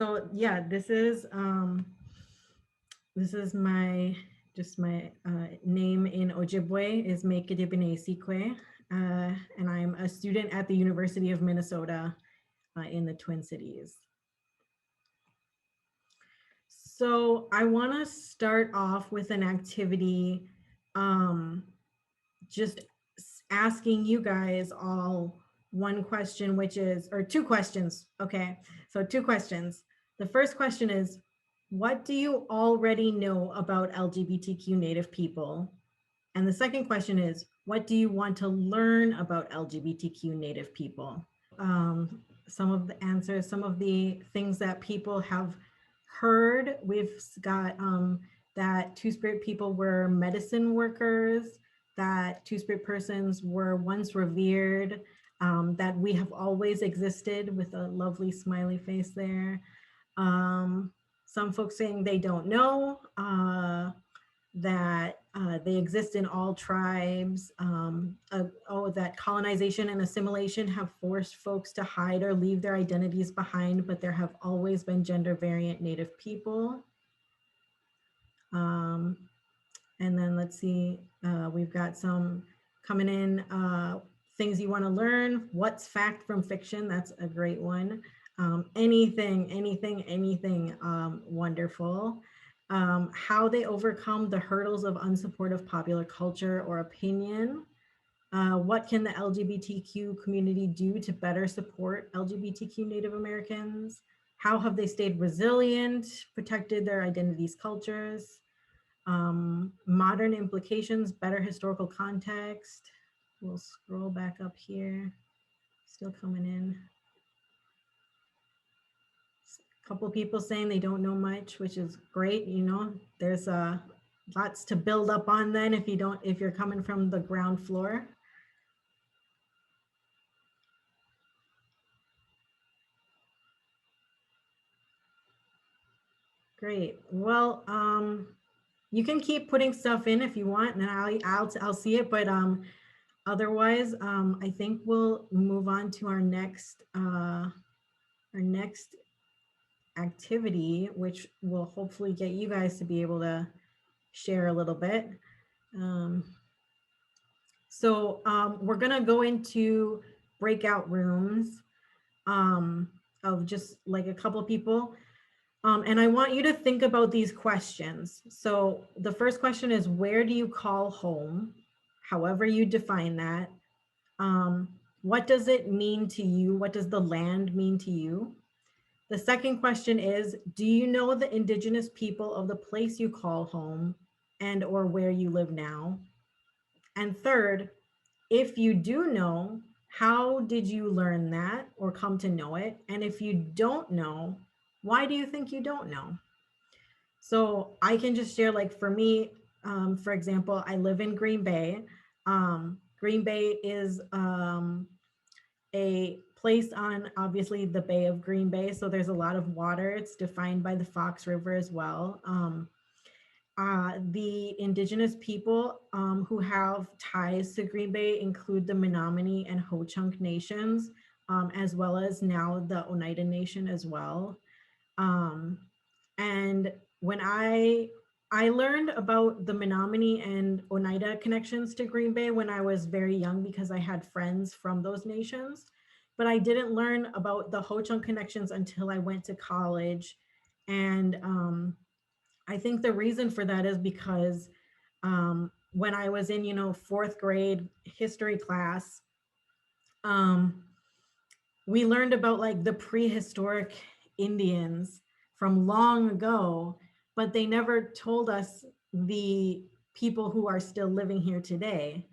So yeah, this is my name in Ojibwe is Mekedibine Sikwe, and I'm a student at the University of Minnesota in the Twin Cities. So I want to start off with an activity, just asking you guys all one question, which is, or two questions. Okay, so two questions. The first question is, what do you already know about LGBTQ Native people? And the second question is, what do you want to learn about LGBTQ Native people? Some of the answers, some of the things that people have heard. We've got that Two-Spirit people were medicine workers, that Two-Spirit persons were once revered, that we have always existed with a lovely smiley face there. Some folks saying they don't know, that they exist in all tribes. That colonization and assimilation have forced folks to hide or leave their identities behind, but there have always been gender variant Native people. And then let's see, we've got some coming in, things you want to learn. What's fact from fiction? That's a great one. Anything, wonderful. How they overcome the hurdles of unsupportive popular culture or opinion. What can the LGBTQ community do to better support LGBTQ Native Americans? How have they stayed resilient, protected their identities, cultures? Modern implications, better historical context. We'll scroll back up here. Still coming in. A couple people saying they don't know much, which is great. You know, there's lots to build up on then if you're coming from the ground floor. Great. Well, you can keep putting stuff in if you want, and I'll see it. But otherwise, I think we'll move on to our next activity, which will hopefully get you guys to be able to share a little bit. So we're gonna go into breakout rooms of just like a couple of people. And I want you to think about these questions. So the first question is, where do you call home? However you define that. What does it mean to you? What does the land mean to you? The second question is, do you know the Indigenous people of the place you call home and or where you live now? And third, if you do know, how did you learn that or come to know it? And if you don't know, why do you think you don't know? So I can just share, like for me, for example, I live in Green Bay. Green Bay is a place on obviously the Bay of Green Bay. So there's a lot of water. It's defined by the Fox River as well. The Indigenous people who have ties to Green Bay include the Menominee and Ho-Chunk nations, as well as now the Oneida Nation as well. And when I learned about the Menominee and Oneida connections to Green Bay when I was very young because I had friends from those nations, but I didn't learn about the Ho-Chunk connections until I went to college. And I think the reason for that is because when I was in, fourth grade history class, we learned about like the prehistoric Indians from long ago, but they never told us the people who are still living here today.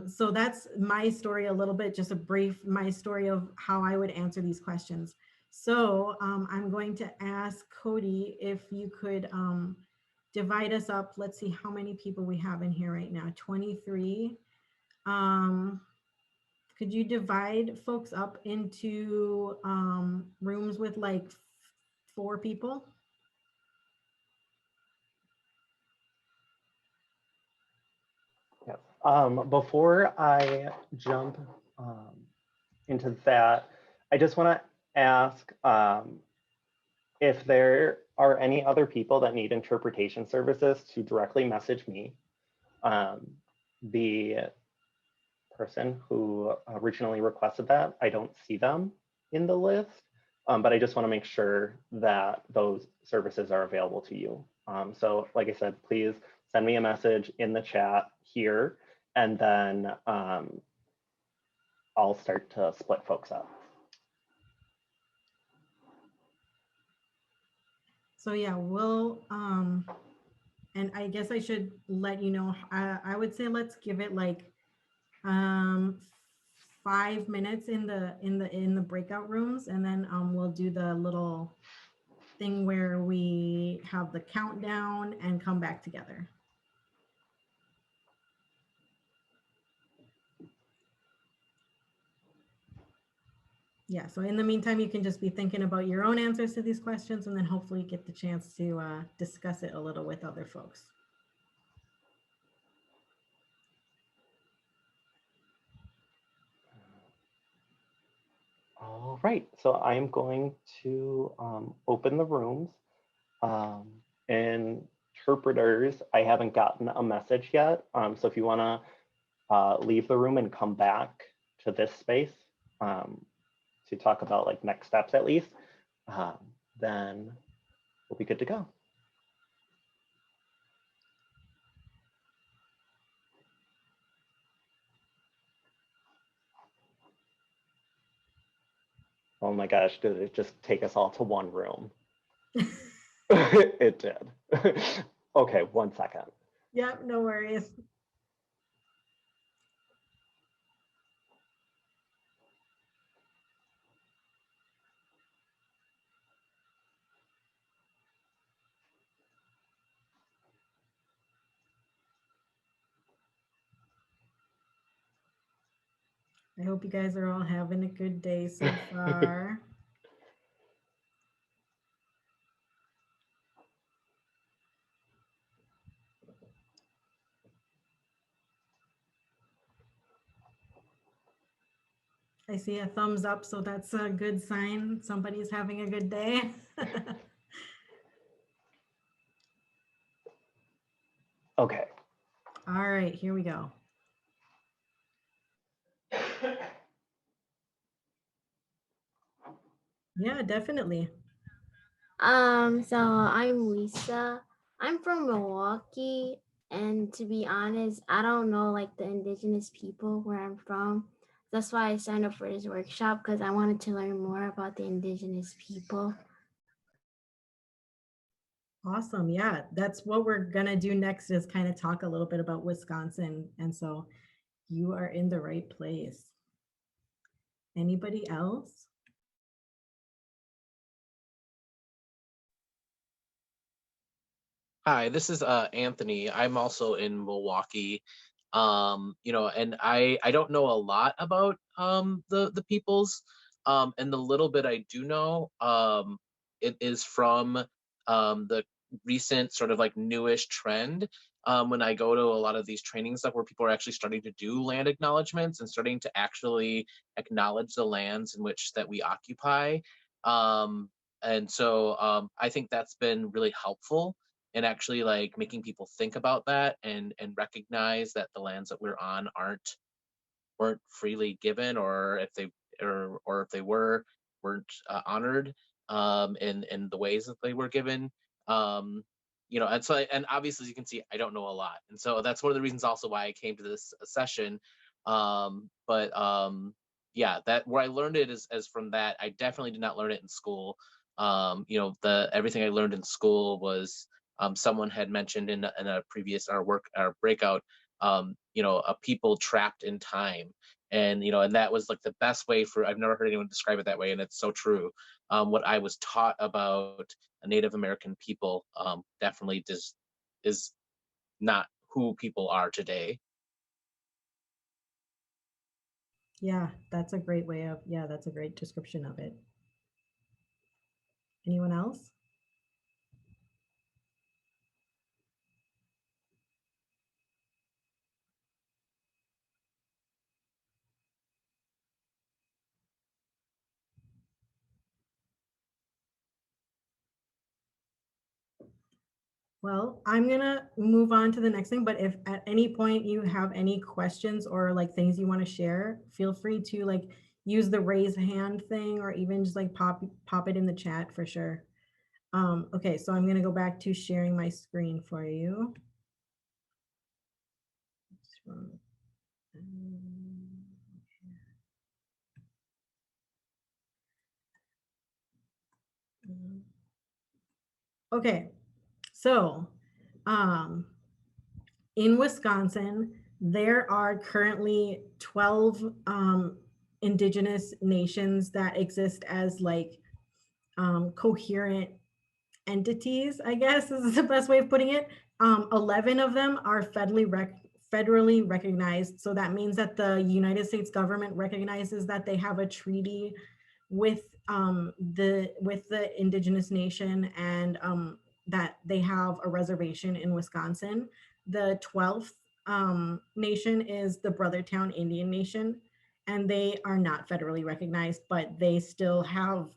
So that's my story a little bit, just a brief, my story of how I would answer these questions. So I'm going to ask Cody if you could divide us up. Let's see how many people we have in here right now, 23. Could you divide folks up into rooms with like 4 people? Yes. Before I jump into that, I just want to ask, if there are any other people that need interpretation services, to directly message me. The person who originally requested that, I don't see them in the list, but I just want to make sure that those services are available to you. So like I said, please send me a message in the chat here, and then I'll start to split folks up. So yeah, we'll, and I guess I should let you know, I would say let's give it like 5 minutes in the breakout rooms, and then we'll do the little thing where we have the countdown and come back together. Yeah, so in the meantime, you can just be thinking about your own answers to these questions, and then hopefully get the chance to discuss it a little with other folks. All right, so I am going to open the rooms. Interpreters, I haven't gotten a message yet. So if you wanna leave the room and come back to this space to talk about like next steps at least, then we'll be good to go. Oh my gosh, did it just take us all to one room? It did. Okay, 1 second. Yep, no worries. I hope you guys are all having a good day so far. I see a thumbs up, so that's a good sign. Somebody's having a good day. Okay. All right, here we go. Yeah, definitely. So I'm Lisa. I'm from Milwaukee, and to be honest, I don't know like the indigenous people where I'm from. That's why I signed up for this workshop, because I wanted to learn more about the indigenous people. Awesome. Yeah, that's what we're gonna do next, is kind of talk a little bit about Wisconsin. And so you are in the right place. Anybody else? Hi, this is Anthony. I'm also in Milwaukee. And I don't know a lot about the peoples. And the little bit I do know, it is from the recent sort of like newish trend. When I go to a lot of these training stuff where people are actually starting to do land acknowledgements and starting to actually acknowledge the lands in which that we occupy. And so I think that's been really helpful, and actually like making people think about that and recognize that the lands that we're on weren't freely given, or if they or if they weren't honored in the ways that they were given. And so and obviously, as you can see, I don't know a lot, and so that's one of the reasons also why I came to this session. But yeah, that where I learned it is as from that. I definitely did not learn it in school. The everything I learned in school was, someone had mentioned in a previous our breakout, a people trapped in time. And that was like the best way for, I've never heard anyone describe it that way, and it's so true. What I was taught about a Native American people definitely is not who people are today. Yeah, that's a great way of, yeah, that's a great description of it. Anyone else? Well, I'm gonna move on to the next thing, but if at any point you have any questions or like things you want to share, feel free to like use the raise hand thing or even just like pop it in the chat for sure. Okay, so I'm gonna go back to sharing my screen for you. Okay, so in Wisconsin, there are currently 12 indigenous nations that exist as like coherent entities, I guess is the best way of putting it. 11 of them are federally recognized. So that means that the United States government recognizes that they have a treaty with the indigenous nation and that they have a reservation in Wisconsin. The 12th nation is the Brothertown Indian Nation, and they are not federally recognized, but they still have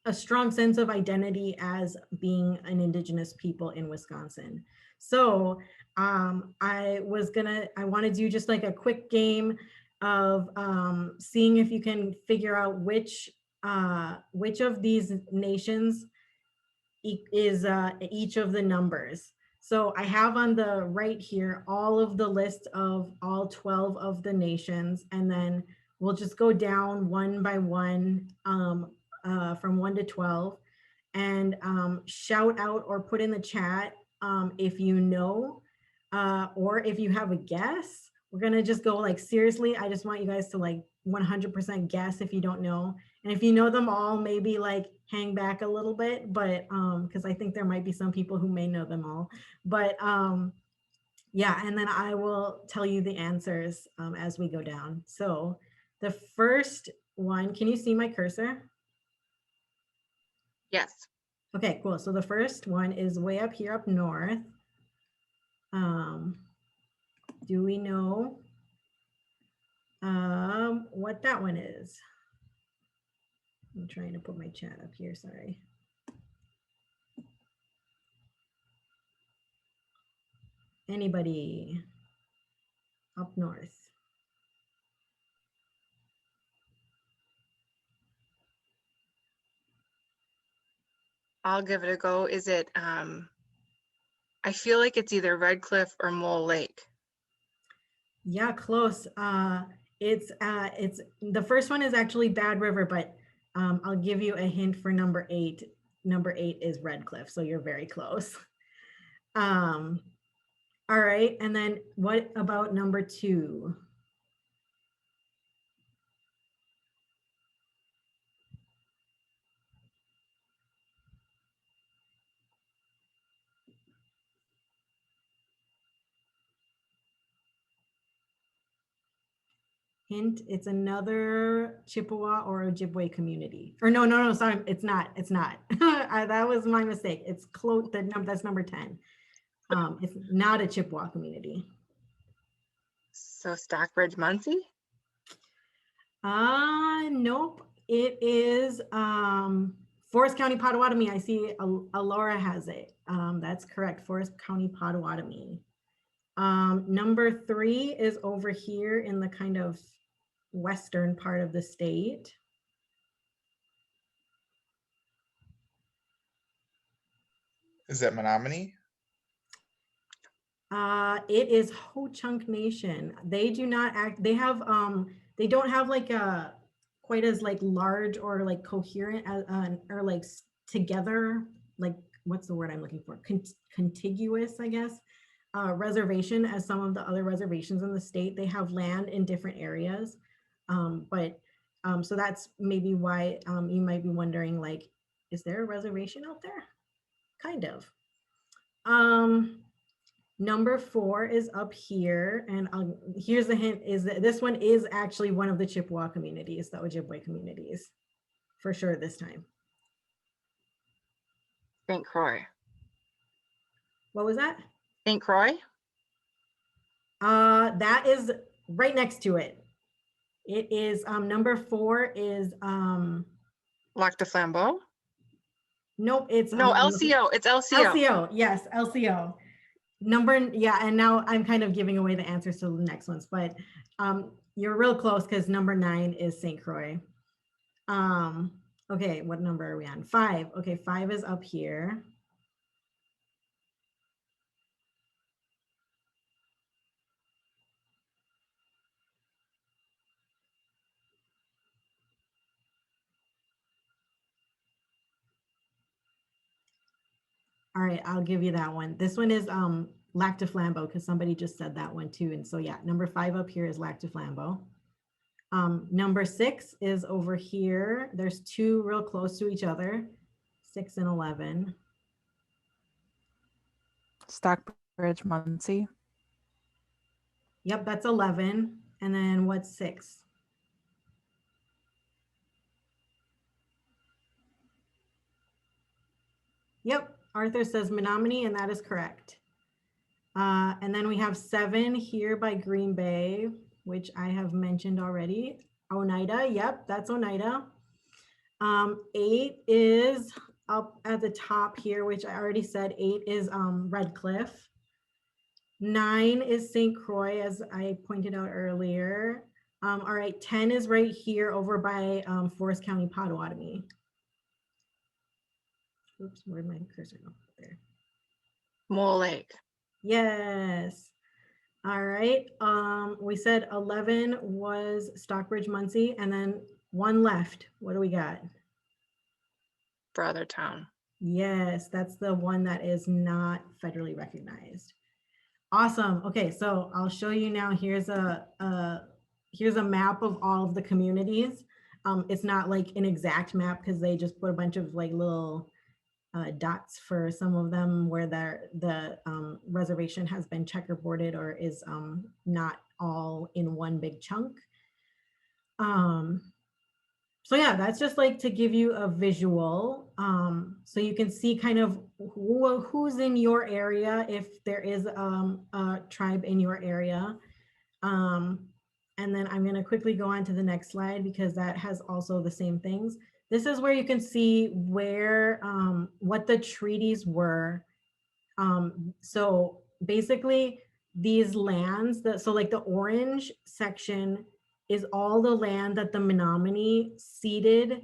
a strong sense of identity as being an indigenous people in Wisconsin. So I want to do just like a quick game of seeing if you can figure out which of these nations is each of the numbers. So I have on the right here all of the list of all 12 of the nations, and then we'll just go down one by one from 1 to 12 and shout out or put in the chat if you know or if you have a guess. We're gonna just go like seriously. I just want you guys to like 100% guess if you don't know. And if you know them all, maybe like hang back a little bit, but because I think there might be some people who may know them all. But yeah, and then I will tell you the answers as we go down. So the first one, can you see my cursor? Yes. Okay, cool. So the first one is way up here up north. Do we know what that one is? I'm trying to put my chat up here, sorry. Anybody up north? I'll give it a go. Is it, I feel like it's either Red Cliff or Mole Lake. Yeah, close. It's the first one is actually Bad River, but I'll give you a hint for number 8. Number 8 is Red Cliff, so you're very close. All right, and then what about number 2? Hint, it's another Chippewa or Ojibwe community. Or no, sorry, it's not. That was my mistake. It's close. That's number 10. It's not a Chippewa community. So Stockbridge, Muncie? Nope. It is Forest County, Potawatomi. I see Alora has it. That's correct. Forest County, Potawatomi. Number 3 is over here in the kind of western part of the state. Is that Menominee? It is Ho-Chunk Nation. They do not act, they have they don't have like a quite as like large or like coherent as or like together, like what's the word I'm looking for? Contiguous, I guess, reservation as some of the other reservations in the state. They have land in different areas. So that's maybe why you might be wondering, like, is there a reservation out there? Kind of. Number 4 is up here, and here's the hint: is that this one is actually one of the Chippewa communities, the Ojibwe communities, for sure this time. St. Croix. What was that? St. Croix? That is right next to it. It is number 4 is Lac du Flambeau? Nope, it's No, LCO, it's LCO. LCO, yes, LCO. Yeah, and now I'm kind of giving away the answers to the next ones, but you're real close because number 9 is St. Croix. Okay, what number are we on? 5. Okay, 5 is up here. All right, I'll give you that one. This one is Lac du Flambeau because somebody just said that one too. And so yeah, number 5 up here is Lac du Flambeau. Number 6 is over here. There's 2 real close to each other, 6 and 11. Stockbridge, Muncie. Yep, that's 11. And then what's 6? Yep, Arthur says Menominee, and that is correct. And then we have 7 here by Green Bay, which I have mentioned already. Oneida, yep, that's Oneida. 8 is up at the top here, which I already said. 8 is Red Cliff. 9 is St. Croix, as I pointed out earlier. All right, 10 is right here over by Forest County, Potawatomi. Oops, where'd my cursor go? There. Mole Lake. Yes. All right. We said 11 was Stockbridge, Muncie, and then 1 left. What do we got? Brothertown. Yes, that's the one that is not federally recognized. Awesome. Okay, so I'll show you now. Here's a map of all of the communities. It's not like an exact map because they just put a bunch of like little dots for some of them where the reservation has been checkerboarded or is not all in one big chunk. So yeah, that's just like to give you a visual. So you can see kind of who's in your area, if there is a tribe in your area. And then I'm gonna quickly go on to the next slide because that has also the same things. This is where you can see where, what the treaties were. So basically these lands, so like the orange section is all the land that the Menominee ceded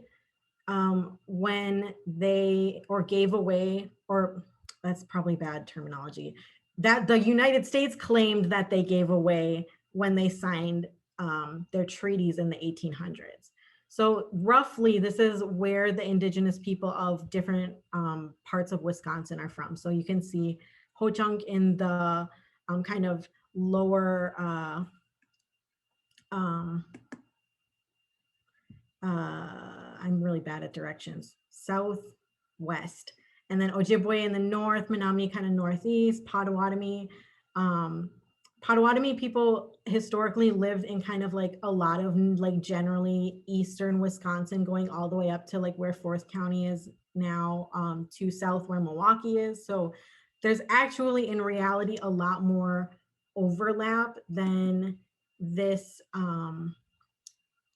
when they, or gave away, or that's probably bad terminology, that the United States claimed that they gave away when they signed their treaties in the 1800s. So roughly, this is where the indigenous people of different parts of Wisconsin are from. So you can see Ho-Chunk in the kind of lower, I'm really bad at directions, southwest. And then Ojibwe in the north, Menominee kind of northeast, Potawatomi. Potawatomi people historically lived in kind of like a lot of like generally eastern Wisconsin, going all the way up to like where Forest County is now, to south where Milwaukee is. So there's actually in reality a lot more overlap than this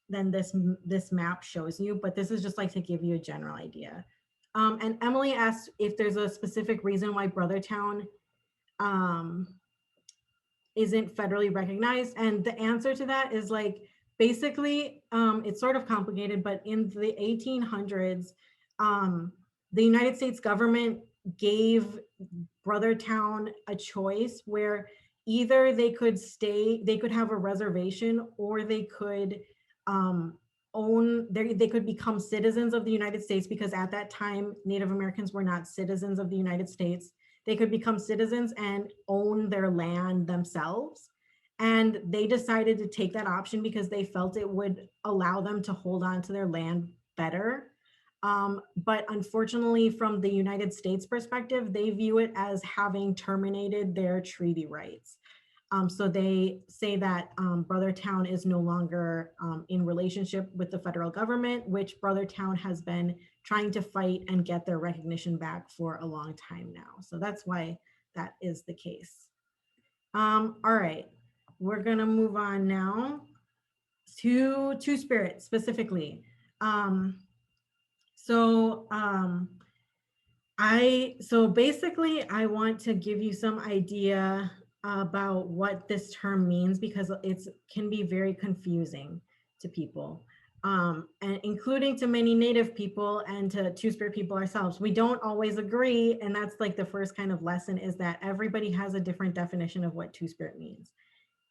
this map shows you, but this is just like to give you a general idea. And Emily asked if there's a specific reason why Brothertown isn't federally recognized. And the answer to that is like, basically, it's sort of complicated, but in the 1800s, the United States government gave Brothertown a choice where either they could have a reservation, or they could they could become citizens of the United States, because at that time, Native Americans were not citizens of the United States. They could become citizens and own their land themselves. And they decided to take that option because they felt it would allow them to hold on to their land better. But unfortunately, from the United States perspective, they view it as having terminated their treaty rights. So they say that Brothertown is no longer in relationship with the federal government, which Brothertown has been trying to fight and get their recognition back for a long time now. So that's why that is the case. All right, we're gonna move on now to Two-Spirit specifically. So basically I want to give you some idea about what this term means because it can be very confusing to people, and including to many Native people and to Two-Spirit people ourselves. We don't always agree, and that's like the first kind of lesson, is that everybody has a different definition of what Two-Spirit means.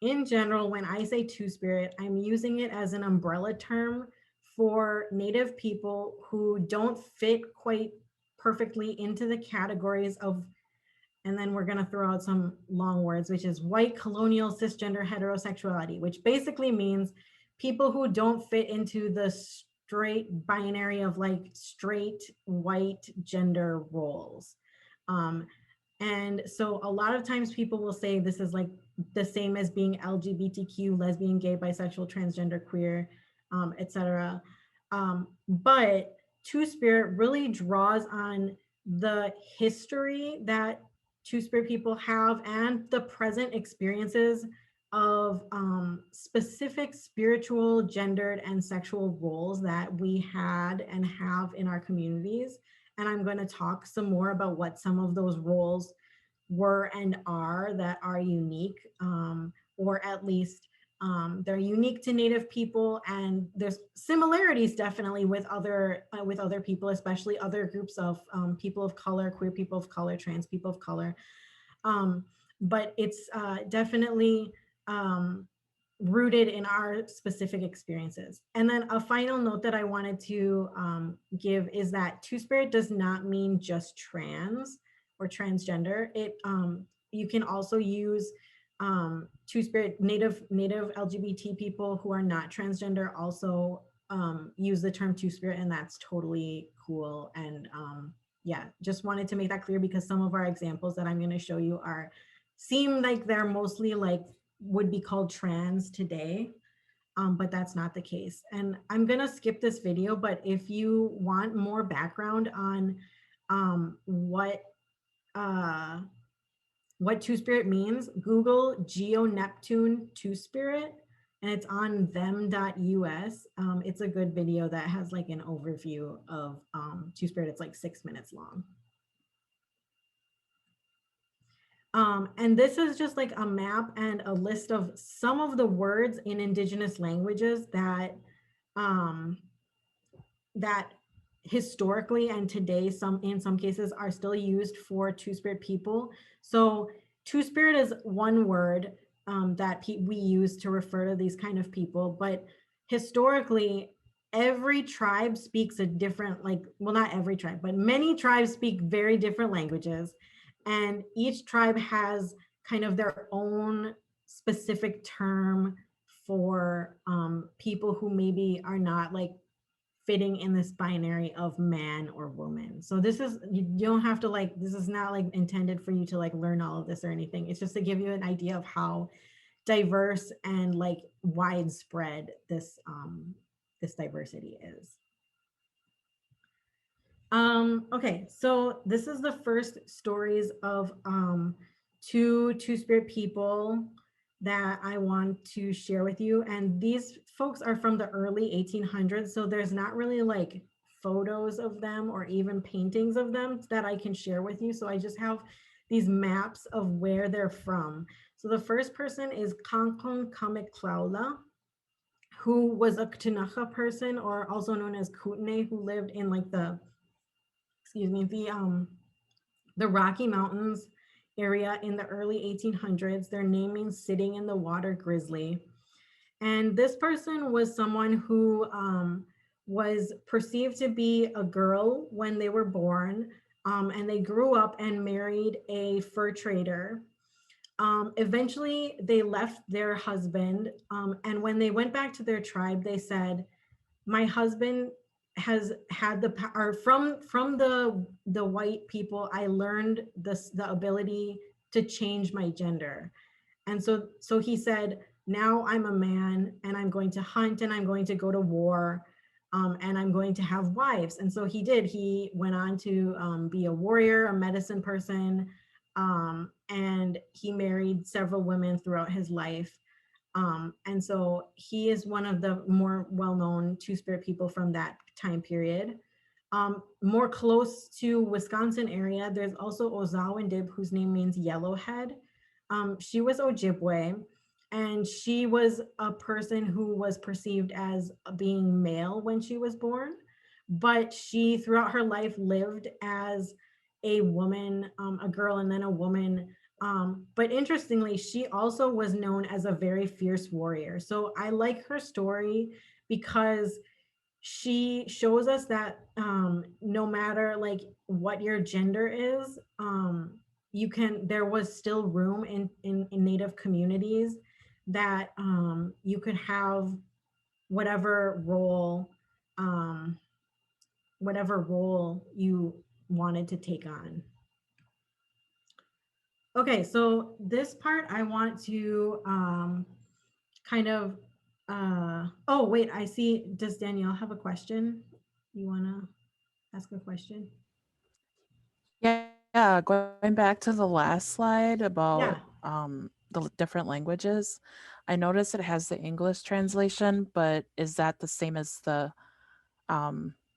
In general, when I say Two-Spirit, I'm using it as an umbrella term for Native people who don't fit quite perfectly into the categories of, and then we're going to throw out some long words, which is white, colonial, cisgender, heterosexuality, which basically means people who don't fit into the straight binary of like straight white gender roles. And so a lot of times people will say this is like the same as being LGBTQ, lesbian, gay, bisexual, transgender, queer, etc. But Two-Spirit really draws on the history that Two-Spirit people have and the present experiences of specific spiritual, gendered, and sexual roles that we had and have in our communities. And I'm going to talk some more about what some of those roles were and are that are unique, or at least they're unique to Native people, and there's similarities definitely with other people, especially other groups of people of color, queer people of color, trans people of color. But it's definitely rooted in our specific experiences. And then a final note that I wanted to give is that Two-Spirit does not mean just trans or transgender. It you can also use Two-Spirit. Native LGBT people who are not transgender also use the term Two-Spirit, and that's totally cool. And yeah, just wanted to make that clear because some of our examples that I'm going to show you seem like they're mostly like would be called trans today, but that's not the case. And I'm gonna skip this video, but if you want more background on what Two-Spirit means, Google Geo-Neptune Two-Spirit, and it's on them.us. It's a good video that has like an overview of Two-Spirit. It's like 6 minutes long. And this is just like a map and a list of some of the words in Indigenous languages that that historically and today in some cases are still used for Two-Spirit people. So Two-Spirit is one word that we use to refer to these kind of people, but historically every tribe speaks a different, like, well, not every tribe, but many tribes speak very different languages. And each tribe has kind of their own specific term for people who maybe are not like fitting in this binary of man or woman. So this is, you don't have to like, this is not like intended for you to like learn all of this or anything. It's just to give you an idea of how diverse and like widespread this diversity is. Okay, so this is the first stories of Two-Spirit people that I want to share with you. And these folks are from the early 1800s, so there's not really like photos of them or even paintings of them that I can share with you. So I just have these maps of where they're from. So the first person is Kankon Kameklaula, who was a Ktunaxa person, or also known as Kootenai, who lived in like the Rocky Mountains area in the early 1800s. Their name means sitting in the water grizzly. And this person was someone who was perceived to be a girl when they were born, and they grew up and married a fur trader. Eventually, they left their husband, and when they went back to their tribe, they said, my husband has had the power from the white people. I learned the ability to change my gender. And so he said, now I'm a man and I'm going to hunt and I'm going to go to war, and I'm going to have wives. And so he did. He went on to be a warrior, a medicine person, and he married several women throughout his life. And so he is one of the more well-known Two-Spirit people from that time period. More close to Wisconsin area, there's also Ozawindib, whose name means yellowhead. She was Ojibwe, and she was a person who was perceived as being male when she was born, but she throughout her life lived as a woman, a girl, and then a woman. But interestingly, she also was known as a very fierce warrior. So I like her story because she shows us that no matter like what your gender is, there was still room in Native communities that you could have whatever role um, whatever role you wanted to take on. Okay, so this part I want to kind of oh wait, I see, does Danielle have a question? You want to ask a question? Yeah, going back to the last slide about Yeah. the different languages, I noticed it has the English translation, but is that the same as the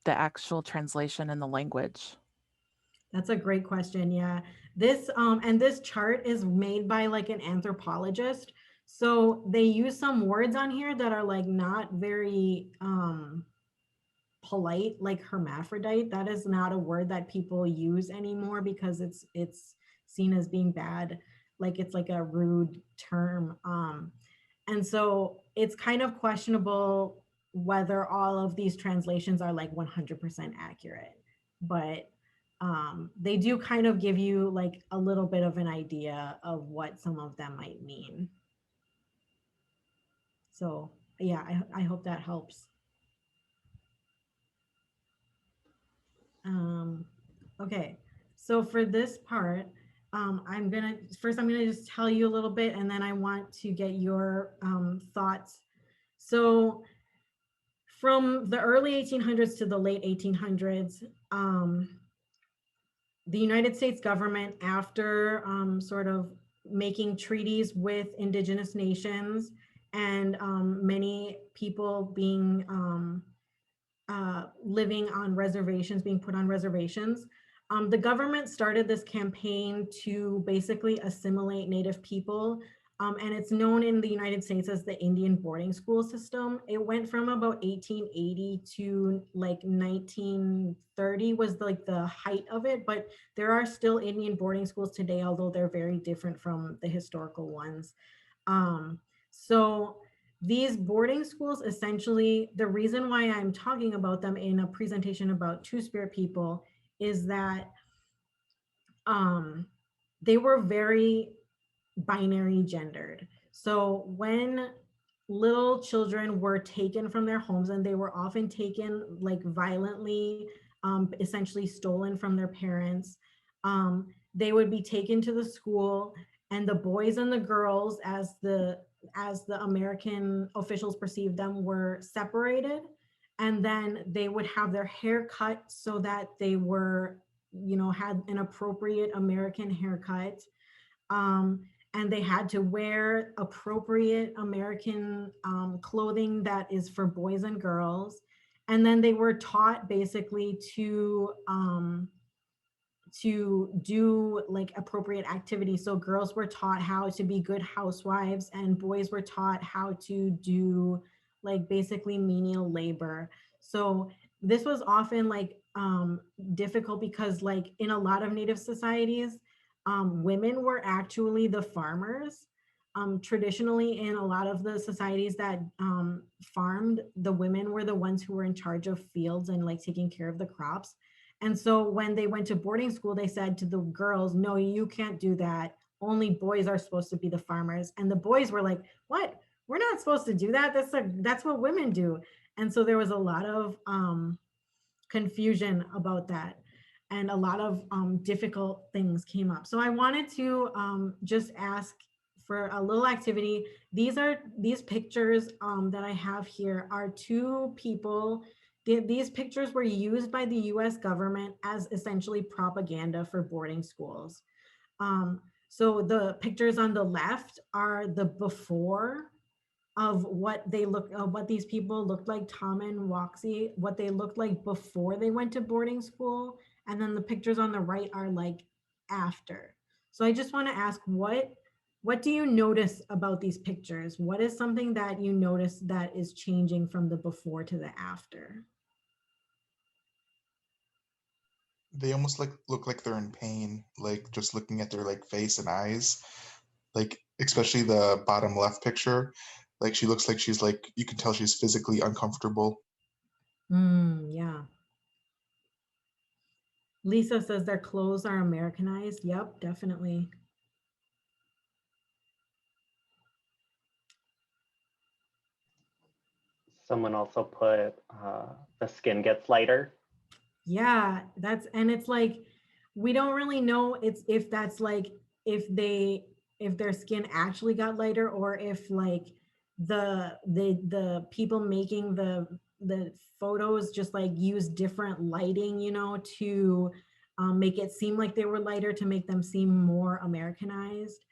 actual translation in the language? That's a great question. Yeah. This and this chart is made by like an anthropologist. So they use some words on here that are like not very polite, like hermaphrodite. That is not a word that people use anymore because it's seen as being bad, like it's like a rude term. And so it's kind of questionable whether all of these translations are like 100% accurate, but they do kind of give you like a little bit of an idea of what some of them might mean. So yeah, I hope that helps. Okay, so for this part, I'm gonna just tell you a little bit, and then I want to get your thoughts. So from the early 1800s to the late 1800s, the United States government, after sort of making treaties with indigenous nations and many people being living on reservations, being put on reservations, the government started this campaign to basically assimilate Native people. And it's known in the United States as the Indian boarding school system. It went from about 1880 to like 1930 was like the height of it, but there are still Indian boarding schools today, although they're very different from the historical ones. So these boarding schools, essentially, the reason why I'm talking about them in a presentation about Two-Spirit people is that they were very binary gendered. So when little children were taken from their homes, and they were often taken like violently, essentially stolen from their parents, they would be taken to the school, and the boys and the girls, as the American officials perceived them, were separated, and then they would have their hair cut so that they were, had an appropriate American haircut. And they had to wear appropriate American clothing that is for boys and girls. And then they were taught basically to do like appropriate activities. So girls were taught how to be good housewives, and boys were taught how to do like basically menial labor. So this was often like difficult because like in a lot of Native societies, women were actually the farmers. Traditionally, in a lot of the societies that farmed, the women were the ones who were in charge of fields and like taking care of the crops. And so when they went to boarding school, they said to the girls, no, you can't do that. Only boys are supposed to be the farmers. And the boys were like, what? We're not supposed to do that. That's what women do. And so there was a lot of confusion about that. And a lot of difficult things came up. So I wanted to just ask for a little activity. These pictures that I have here are two people. These pictures were used by the US government as essentially propaganda for boarding schools. So the pictures on the left are the before of what these people looked like, Tom and Woxie, what they looked like before they went to boarding school, and then the pictures on the right are like after. So I just want to ask, what do you notice about these pictures? What is something that you notice that is changing from the before to the after? They almost like look like they're in pain, like just looking at their like face and eyes. Like especially the bottom left picture. Like she looks like she's like, you can tell she's physically uncomfortable. Yeah. Lisa says their clothes are Americanized. Yep, definitely. Someone also put the skin gets lighter. Yeah, it's like, we don't really know if that's like, if their skin actually got lighter, or if like the people making the photos just like use different lighting, to make it seem like they were lighter, to make them seem more Americanized.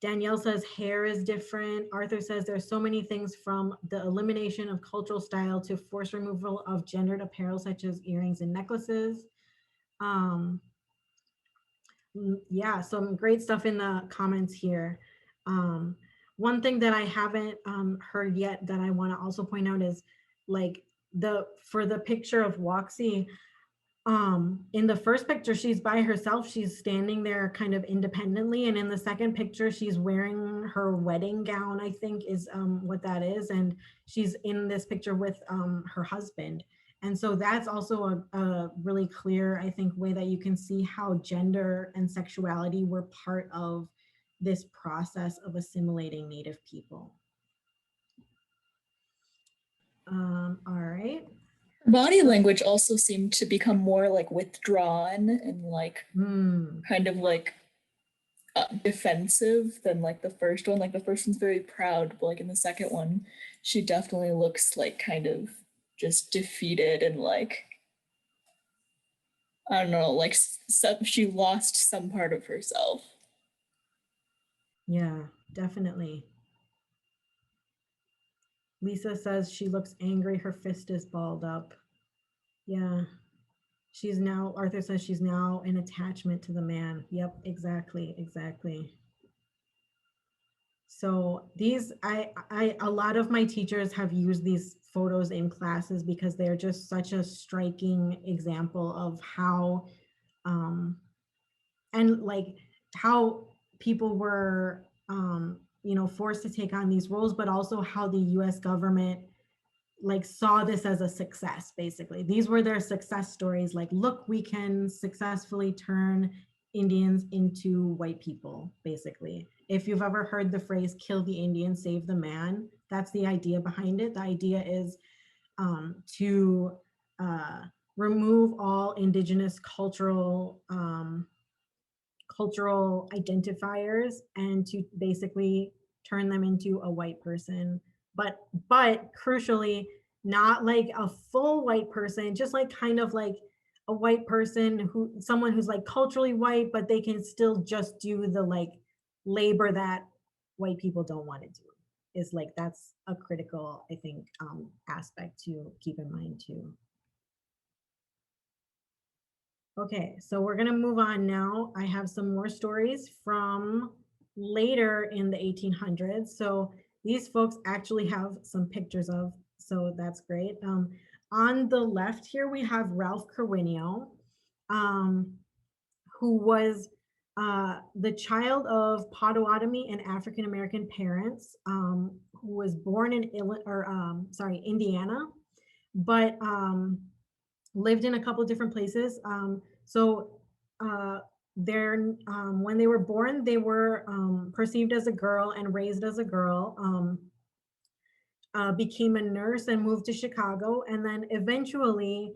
Danielle says hair is different. Arthur says there's so many things, from the elimination of cultural style to forced removal of gendered apparel such as earrings and necklaces. Yeah, some great stuff in the comments here. One thing that I haven't heard yet that I want to also point out is, like, for the picture of Woxie, in the first picture she's by herself, she's standing there kind of independently, and in the second picture she's wearing her wedding gown, I think is what that is, and she's in this picture with her husband. And so that's also a really clear, I think, way that you can see how gender and sexuality were part of this process of assimilating Native people. All right. Body language also seemed to become more like withdrawn and like kind of like defensive than like the first one. Like the first one's very proud, but like in the second one, she definitely looks like kind of just defeated and like, I don't know, like she lost some part of herself. Yeah, definitely. Lisa says she looks angry. Her fist is balled up. Yeah. Arthur says she's now in attachment to the man. Yep, exactly. So a lot of my teachers have used these photos in classes because they're just such a striking example of how, and like how people were, forced to take on these roles, but also how the US government like saw this as a success. Basically, these were their success stories. Like, look, we can successfully turn Indians into white people. Basically, if you've ever heard the phrase "kill the Indian, save the man," that's the idea behind it. The idea is to remove all Indigenous cultural identifiers and to basically turn them into a white person, but crucially not like a full white person, just like kind of like a white person, someone who's like culturally white, but they can still just do the like labor that white people don't want to do. Is like, that's a critical, I think, aspect to keep in mind too. Okay, so we're gonna move on now. I have some more stories from later in the 1800s. So these folks actually have some pictures of, so that's great. On the left here, we have Ralph Carwinio, who was the child of Potawatomi and African-American parents, who was born in Indiana, but lived in a couple of different places. When they were born, they were perceived as a girl and raised as a girl, became a nurse and moved to Chicago, and then eventually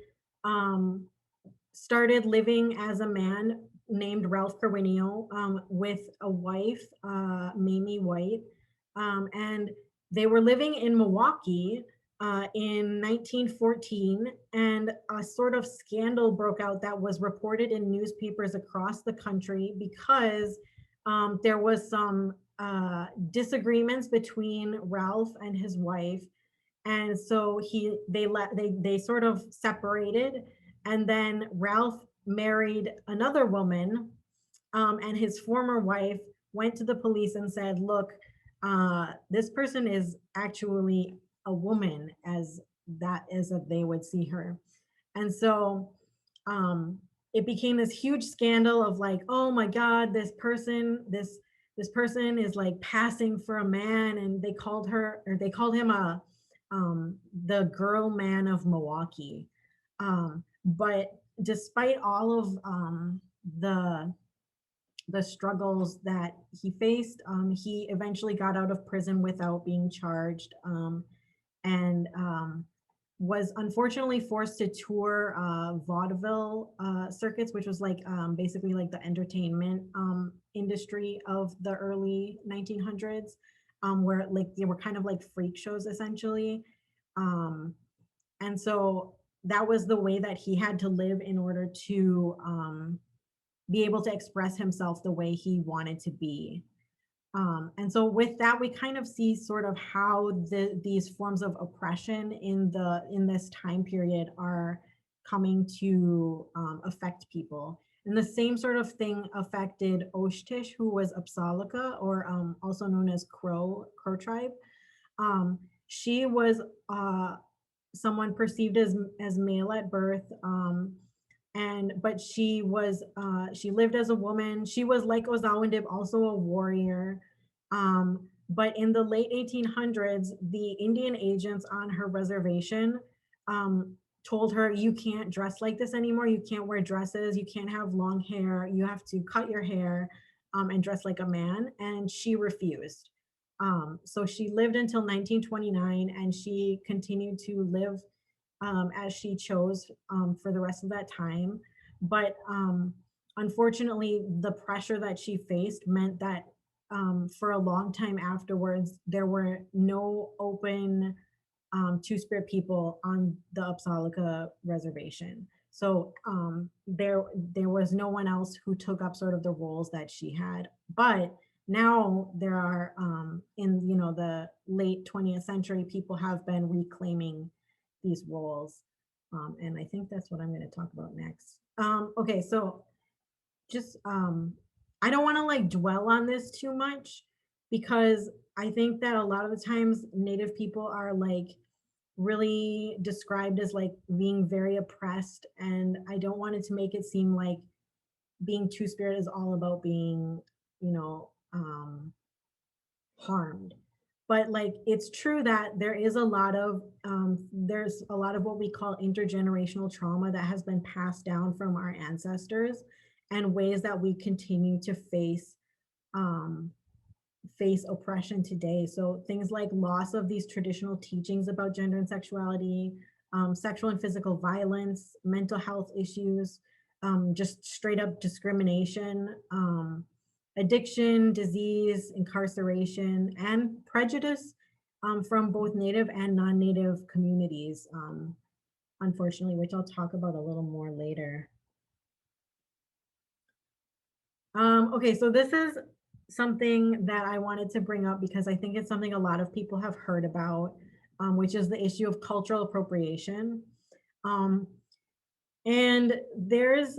started living as a man named Ralph Carwinio with a wife, Mamie White, and they were living in Milwaukee in 1914, and a sort of scandal broke out that was reported in newspapers across the country because there was some disagreements between Ralph and his wife, and so they sort of separated, and then Ralph married another woman, and his former wife went to the police and said, look, this person is actually a woman, as if they would see her. And so it became this huge scandal of like, oh my God, this person is like passing for a man, and they called him the girl man of Milwaukee. But despite all of the struggles that he faced, he eventually got out of prison without being charged, and was unfortunately forced to tour vaudeville circuits, which was like basically like the entertainment industry of the early 1900s, where like they were kind of like freak shows essentially. And so that was the way that he had to live in order to be able to express himself the way he wanted to be. And so with that, we kind of see sort of how these forms of oppression in this time period are coming to affect people. And the same sort of thing affected Oshtish, who was Apsalika, or also known as Crow tribe. She was someone perceived as male at birth, but she lived as a woman. She was like Ozawandib, also a warrior. But in the late 1800s, the Indian agents on her reservation told her, you can't dress like this anymore. You can't wear dresses. You can't have long hair. You have to cut your hair and dress like a man. And she refused. So she lived until 1929, and she continued to live as she chose for the rest of that time. But unfortunately, the pressure that she faced meant that for a long time afterwards, there were no open Two-Spirit people on the Apsalika reservation. So there was no one else who took up sort of the roles that she had. But now there are, in the late 20th century, people have been reclaiming these roles. And I think that's what I'm going to talk about next. Okay, so just, I don't want to like dwell on this too much, because I think that a lot of the times Native people are like really described as like being very oppressed, and I don't want it to make it seem like being Two-Spirit is all about being, harmed. But like it's true that there's a lot of what we call intergenerational trauma that has been passed down from our ancestors, and ways that we continue to face oppression today. So things like loss of these traditional teachings about gender and sexuality, sexual and physical violence, mental health issues, just straight up discrimination, addiction, disease, incarceration, and prejudice from both Native and non-Native communities, unfortunately, which I'll talk about a little more later. Okay, so this is something that I wanted to bring up because I think it's something a lot of people have heard about, which is the issue of cultural appropriation. And there's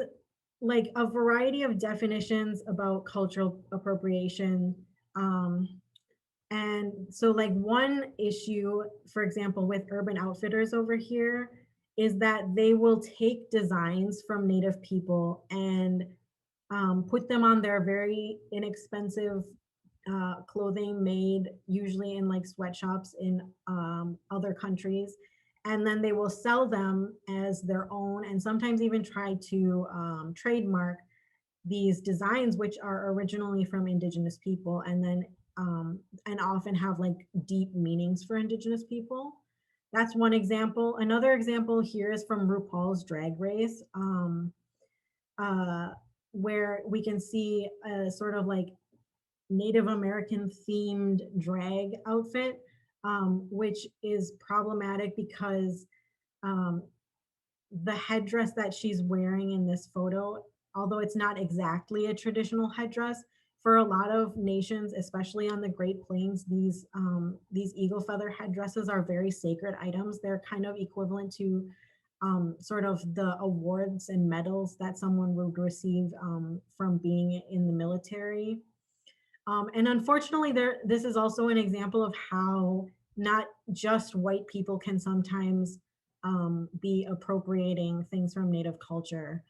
like a variety of definitions about cultural appropriation. And so like one issue, for example, with Urban Outfitters over here, is that they will take designs from Native people and put them on their very inexpensive clothing made usually in like sweatshops in other countries. And then they will sell them as their own, and sometimes even try to trademark these designs, which are originally from Indigenous people, and then and often have like deep meanings for Indigenous people. That's one example. Another example here is from RuPaul's Drag Race, where we can see a sort of like Native American themed drag outfit, which is problematic because the headdress that she's wearing in this photo, although it's not exactly a traditional headdress, for a lot of nations, especially on the Great Plains, these eagle feather headdresses are very sacred items. They're kind of equivalent to sort of the awards and medals that someone would receive from being in the military. And unfortunately, this is also an example of how not just white people can sometimes be appropriating things from Native culture.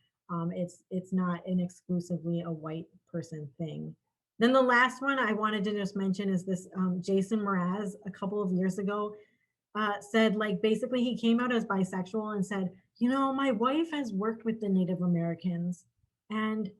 It's not an exclusively a white person thing. Then the last one I wanted to just mention is this Jason Mraz a couple of years ago said, like, basically he came out as bisexual and said, you know, my wife has worked with the Native Americans and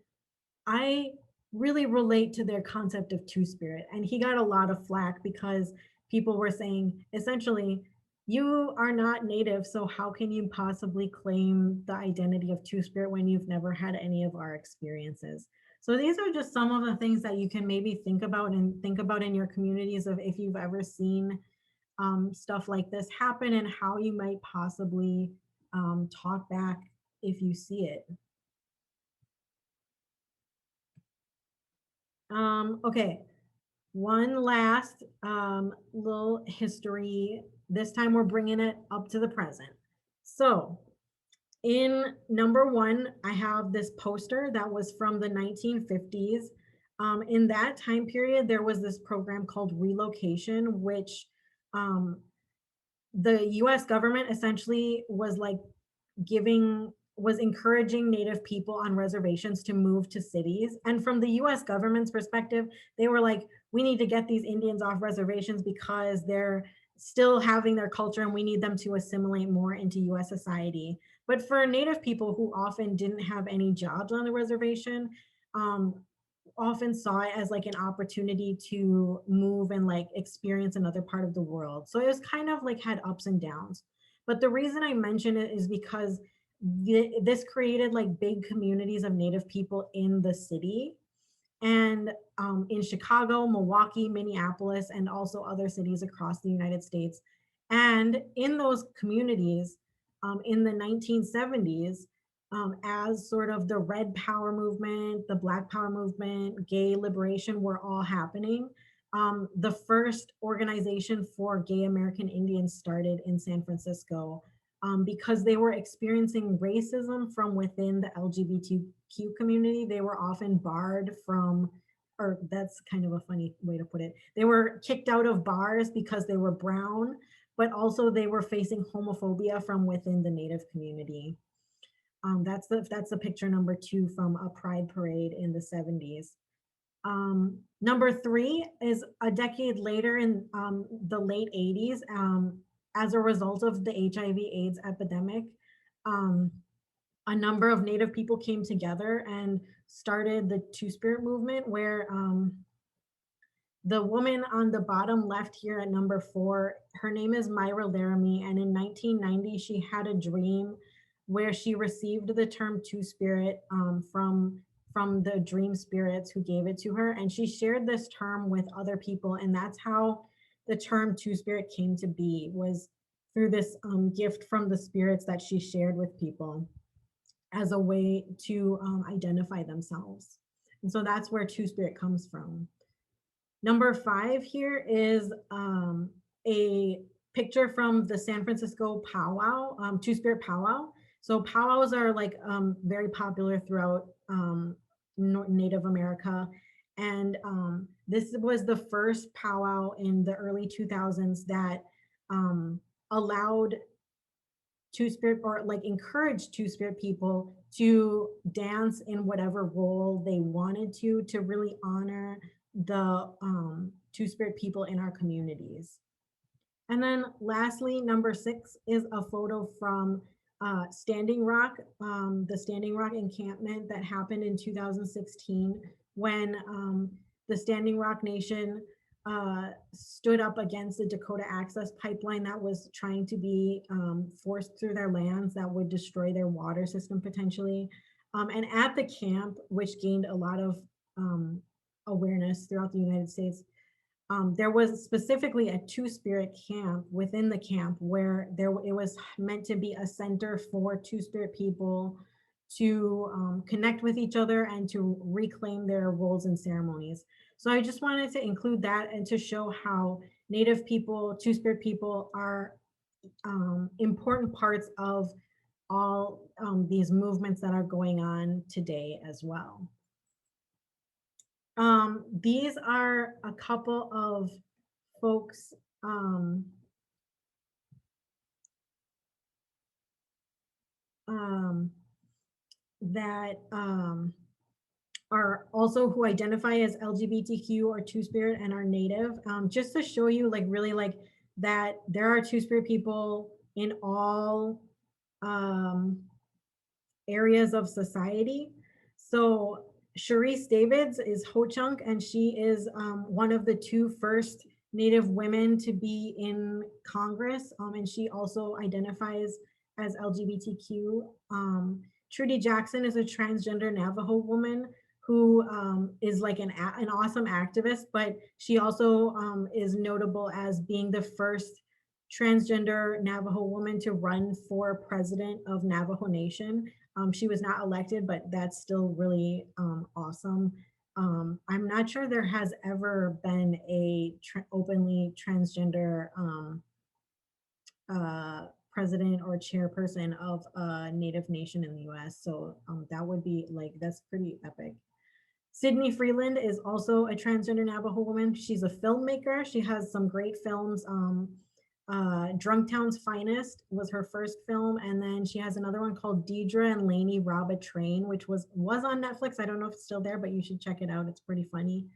I really relate to their concept of two-spirit. And he got a lot of flack because people were saying, essentially, you are not Native, so how can you possibly claim the identity of two-spirit when you've never had any of our experiences? So these are just some of the things that you can maybe think about in your communities of if you've ever seen stuff like this happen and how you might possibly talk back if you see it. Okay, one last little history. This time we're bringing it up to the present. So in number one, I have this poster that was from the 1950s. In that time period, there was this program called relocation, which the US government essentially was like was encouraging Native people on reservations to move to cities. And from the US government's perspective, they were like, we need to get these Indians off reservations because they're still having their culture and we need them to assimilate more into US society. But for Native people who often didn't have any jobs on the reservation, often saw it as like an opportunity to move and like experience another part of the world. So it was kind of like had ups and downs. But the reason I mention it is because this created like big communities of Native people in the city and in Chicago, Milwaukee, Minneapolis, and also other cities across the United States. And in those communities, in the 1970s, as sort of the Red Power movement, the Black Power movement, gay liberation were all happening, the first organization for gay American Indians started in San Francisco because they were experiencing racism from within the LGBTQ community. They were often barred from, or that's kind of a funny way to put it. They were kicked out of bars because they were brown, but also they were facing homophobia from within the Native community. That's the picture number 2 from a pride parade in the 70s. Number 3 is a decade later in the late 80s, as a result of the HIV/AIDS epidemic, a number of Native people came together and started the Two-Spirit movement, where the woman on the bottom left here at number 4, her name is Myra Laramie, and in 1990 she had a dream where she received the term Two-Spirit from the dream spirits who gave it to her, and she shared this term with other people, and that's how the term Two-Spirit came to be, was through this gift from the spirits that she shared with people as a way to identify themselves. And so that's where Two-Spirit comes from. Number 5 here is a picture from the San Francisco powwow, Two-Spirit powwow. So powwows are like very popular throughout Native America. And this was the first powwow in the early 2000s that allowed Two-Spirit, or like encouraged Two-Spirit people to dance in whatever role they wanted to really honor the Two-Spirit people in our communities. And then lastly, number 6 is a photo from Standing Rock, the Standing Rock encampment that happened in 2016 when the Standing Rock Nation stood up against the Dakota Access Pipeline that was trying to be forced through their lands that would destroy their water system potentially. And at the camp, which gained a lot of awareness throughout the United States, there was specifically a Two-Spirit camp within the camp where it was meant to be a center for Two-Spirit people to connect with each other and to reclaim their roles and ceremonies. So I just wanted to include that and to show how Native people, Two-Spirit people are important parts of all these movements that are going on today as well. These are a couple of folks that are also who identify as LGBTQ or Two-Spirit and are Native, just to show you like really like that there are Two-Spirit people in all areas of society. So Sharice Davids is Ho-Chunk, and she is one of the two first Native women to be in Congress, and she also identifies as LGBTQ. Trudy Jackson is a transgender Navajo woman who is like an awesome activist, but she also is notable as being the first transgender Navajo woman to run for president of Navajo Nation. She was not elected, but that's still really awesome. I'm not sure there has ever been a openly transgender president or chairperson of a Native nation in the US. So that would be like, that's pretty epic. Sydney Freeland is also a transgender Navajo woman. She's a filmmaker. She has some great films. Drunktown's Finest was her first film, and then she has another one called Deidre and Lainey Rob a Train, which was on Netflix. I don't know if it's still there, but you should check it out. It's pretty funny.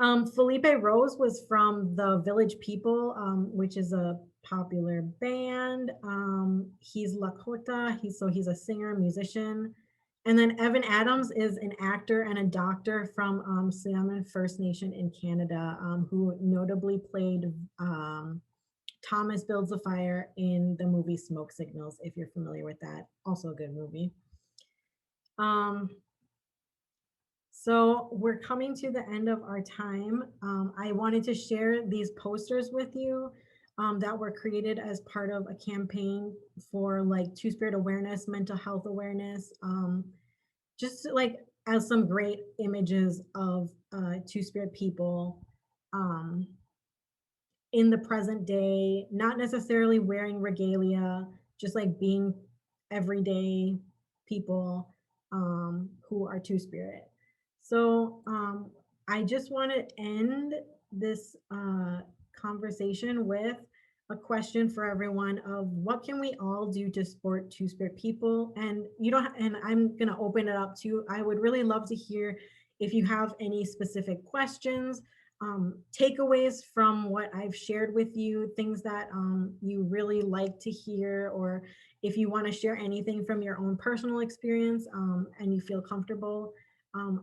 Felipe Rose was from the Village People, which is a popular band. He's Lakota. He's a singer, musician. And then Evan Adams is an actor and a doctor from Siaman First Nation in Canada, who notably played Thomas Builds a Fire in the movie Smoke Signals, if you're familiar with that. Also a good movie. So we're coming to the end of our time. I wanted to share these posters with you that were created as part of a campaign for like Two-Spirit awareness, mental health awareness, just like as some great images of Two-Spirit people in the present day, not necessarily wearing regalia, just like being everyday people who are Two-Spirit. So I just want to end this conversation with a question for everyone of what can we all do to support Two-Spirit people? And you don't, and I'm going to open it up to, I would really love to hear if you have any specific questions, takeaways from what I've shared with you, things that you really like to hear, or if you want to share anything from your own personal experience and you feel comfortable.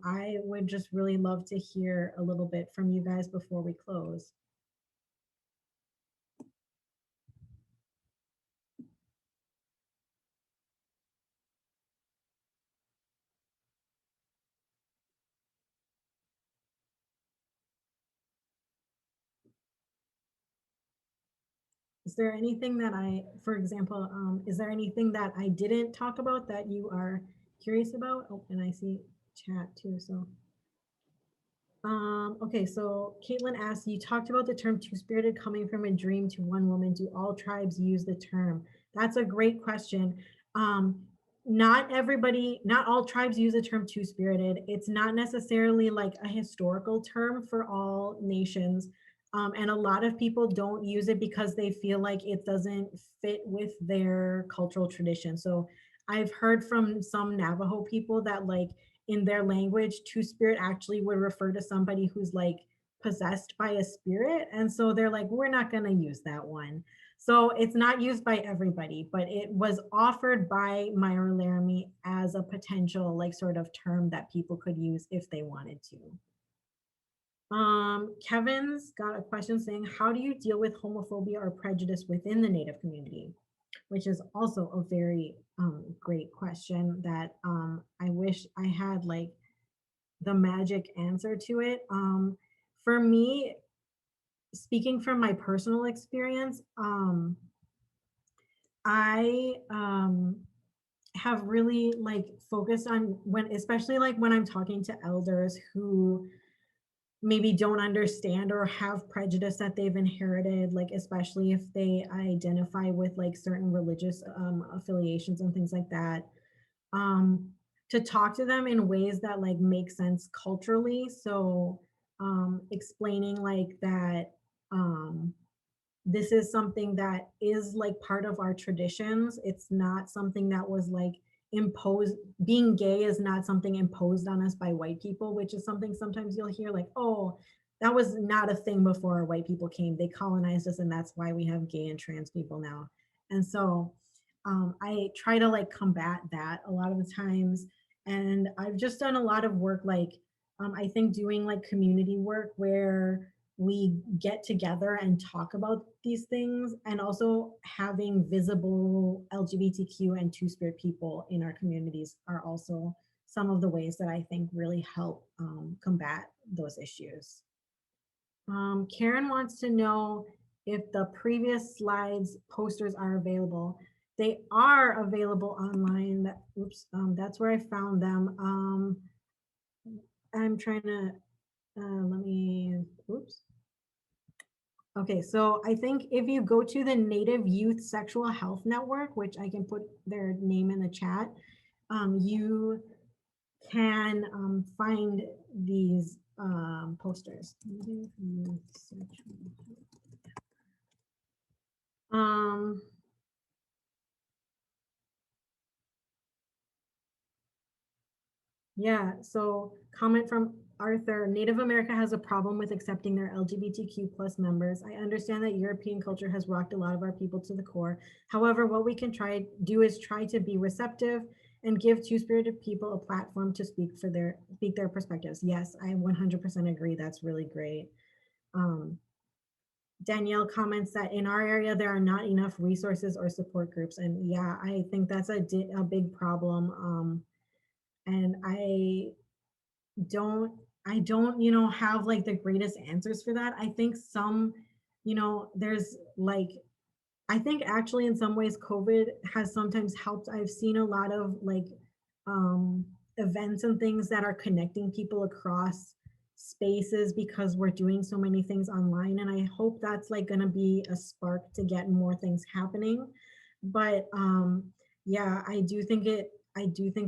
I would just really love to hear a little bit from you guys before we close. Is there anything that for example, is there anything that I didn't talk about that you are curious about? Oh, and I see chat too, so. Okay, so Caitlin asked, you talked about the term two-spirited coming from a dream to one woman. Do all tribes use the term? That's a great question. Not all tribes use the term two-spirited. It's not necessarily like a historical term for all nations. And a lot of people don't use it because they feel like it doesn't fit with their cultural tradition. So I've heard from some Navajo people that like in their language, two-spirit actually would refer to somebody who's like possessed by a spirit. And so they're like, we're not going to use that one. So it's not used by everybody, but it was offered by Myra Laramie as a potential like sort of term that people could use if they wanted to. Kevin's got a question saying, how do you deal with homophobia or prejudice within the Native community? Which is also a very great question that I wish I had like the magic answer to it. For me, speaking from my personal experience, I have really like focused on when, especially like when I'm talking to elders who maybe don't understand or have prejudice that they've inherited, like especially if they identify with like certain religious affiliations and things like that, um, to talk to them in ways that like make sense culturally. So explaining like that this is something that is like part of our traditions. It's not something that was like imposed. Being gay is not something imposed on us by white people, which is something sometimes you'll hear like, oh, that was not a thing before white people came. They colonized us, and that's why we have gay and trans people now. And so I try to like combat that a lot of the times. And I've just done a lot of work, like I think doing like community work where we get together and talk about these things, and also having visible LGBTQ and Two-Spirit people in our communities are also some of the ways that I think really help combat those issues. Karen wants to know if the previous slides posters are available. They are available online. Oops, that's where I found them. I'm trying to, let me, oops. Okay, so I think if you go to the Native Youth Sexual Health Network, which I can put their name in the chat, you can find these posters. Native Youth Sexual Health. Yeah, so comment from Arthur, Native America has a problem with accepting their LGBTQ plus members. I understand that European culture has rocked a lot of our people to the core. However, what we can do is try to be receptive and give two-spirited people a platform to speak their perspectives. Yes, I 100% agree. That's really great. Danielle comments that in our area, there are not enough resources or support groups. And yeah, I think that's a big problem. And I don't, have like the greatest answers for that. I think some, there's like, I think actually in some ways COVID has sometimes helped. I've seen a lot of like events and things that are connecting people across spaces because we're doing so many things online. And I hope that's like going to be a spark to get more things happening. But yeah, I do think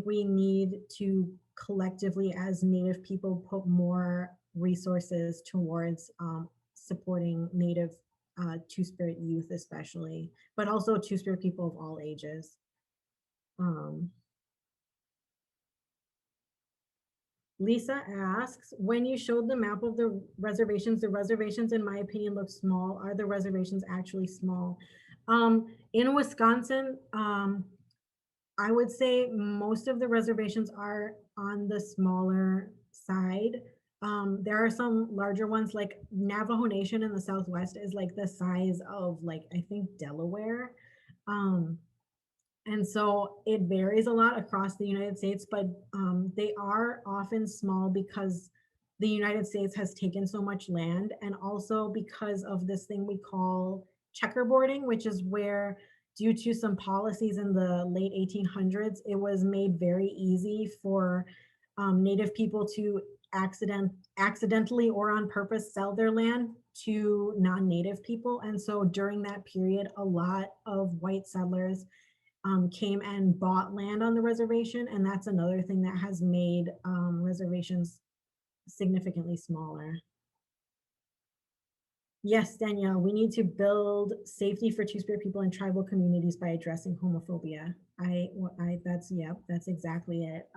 we need to collectively as Native people put more resources towards supporting Native Two-Spirit youth especially, but also Two-Spirit people of all ages. Lisa asks, when you showed the map of the reservations in my opinion look small. Are the reservations actually small? In Wisconsin, I would say most of the reservations are on the smaller side. There are some larger ones, like Navajo Nation in the Southwest is like the size of like, I think Delaware. And so it varies a lot across the United States, but they are often small because the United States has taken so much land, and also because of this thing we call checkerboarding, which is where, due to some policies in the late 1800s, it was made very easy for Native people to accidentally or on purpose sell their land to non-Native people. And so during that period, a lot of white settlers came and bought land on the reservation. And that's another thing that has made reservations significantly smaller. Yes, Danielle, we need to build safety for Two-Spirit people in tribal communities by addressing homophobia. That's exactly it.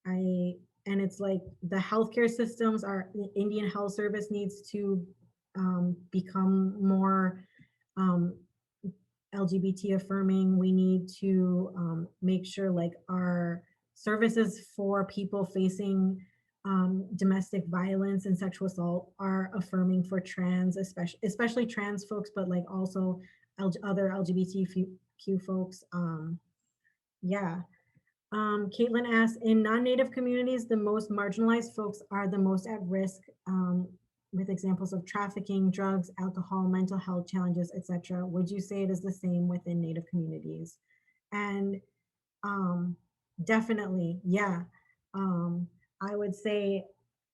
And it's like the healthcare systems, our Indian Health Service needs to become more LGBT affirming. We need to make sure like our services for people facing domestic violence and sexual assault are affirming for trans, especially trans folks, but like also other LGBTQ folks. Yeah. Caitlin asks, in non-Native communities, the most marginalized folks are the most at risk with examples of trafficking, drugs, alcohol, mental health challenges, etc. Would you say it is the same within Native communities? And definitely, yeah. I would say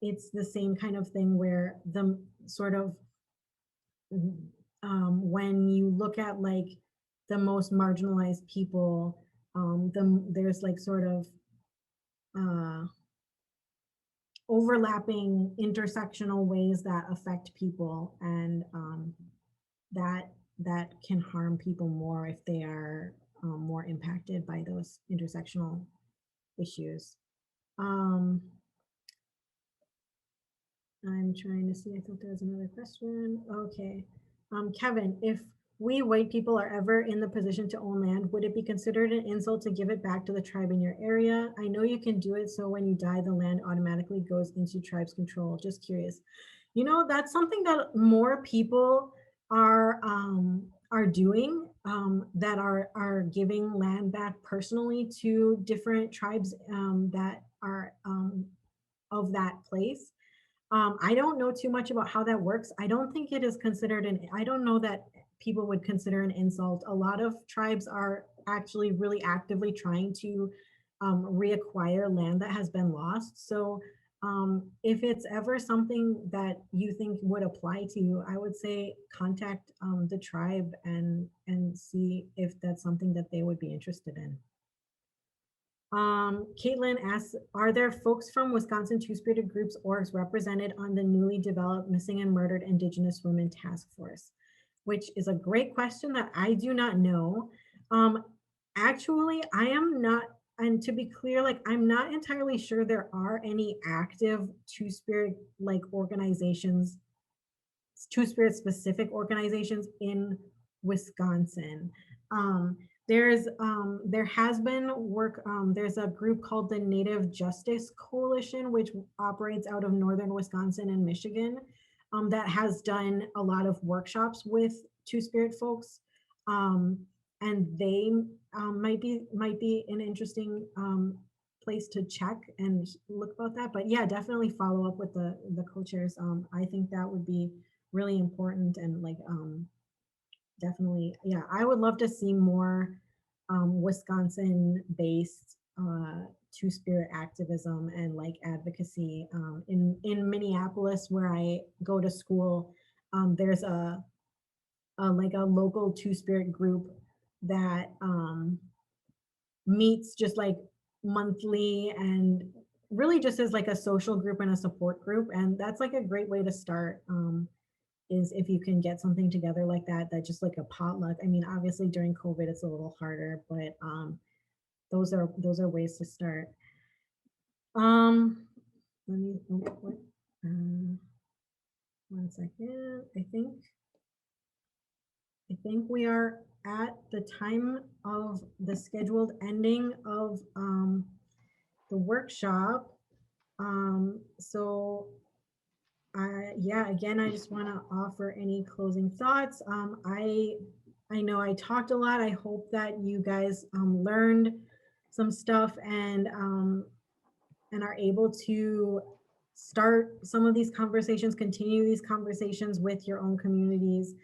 it's the same kind of thing where the sort of when you look at like the most marginalized people, there's like sort of uh, overlapping intersectional ways that affect people, and that can harm people more if they are more impacted by those intersectional issues. I'm trying to see, I thought there was another question. Okay. Kevin, if we white people are ever in the position to own land, would it be considered an insult to give it back to the tribe in your area? I know you can do it, so when you die, the land automatically goes into tribe's control. Just curious. You know, that's something that more people are doing, that are giving land back personally to different tribes that are of that place. I don't know too much about how that works. I don't think it is considered I don't know that people would consider an insult. A lot of tribes are actually really actively trying to reacquire land that has been lost. So if it's ever something that you think would apply to you, I would say contact the tribe and see if that's something that they would be interested in. Caitlin asks, are there folks from Wisconsin Two-Spirited Groups orgs represented on the newly developed Missing and Murdered Indigenous Women Task Force? Which is a great question that I do not know. Actually, I am not, and to be clear, like I'm not entirely sure there are any active Two-Spirit like organizations, Two-Spirit specific organizations in Wisconsin. There has been work, there's a group called the Native Justice Coalition, which operates out of northern Wisconsin and Michigan, that has done a lot of workshops with Two-Spirit folks. And they might be an interesting place to check and look about that. But yeah, definitely follow up with the co-chairs. I think that would be really important, and like definitely, yeah, I would love to see more Wisconsin-based Two-Spirit activism and like advocacy. In Minneapolis, where I go to school, there's a like a local Two-Spirit group that meets just like monthly and really just as like a social group and a support group, and that's like a great way to start. Is if you can get something together like that, that just like a potluck. I mean, obviously during COVID, it's a little harder, but those are ways to start. Let me, one second. I think we are at the time of the scheduled ending of the workshop. So yeah, again, I just want to offer any closing thoughts. I know I talked a lot. I hope that you guys learned some stuff and are able to start some of these conversations, continue these conversations with your own communities.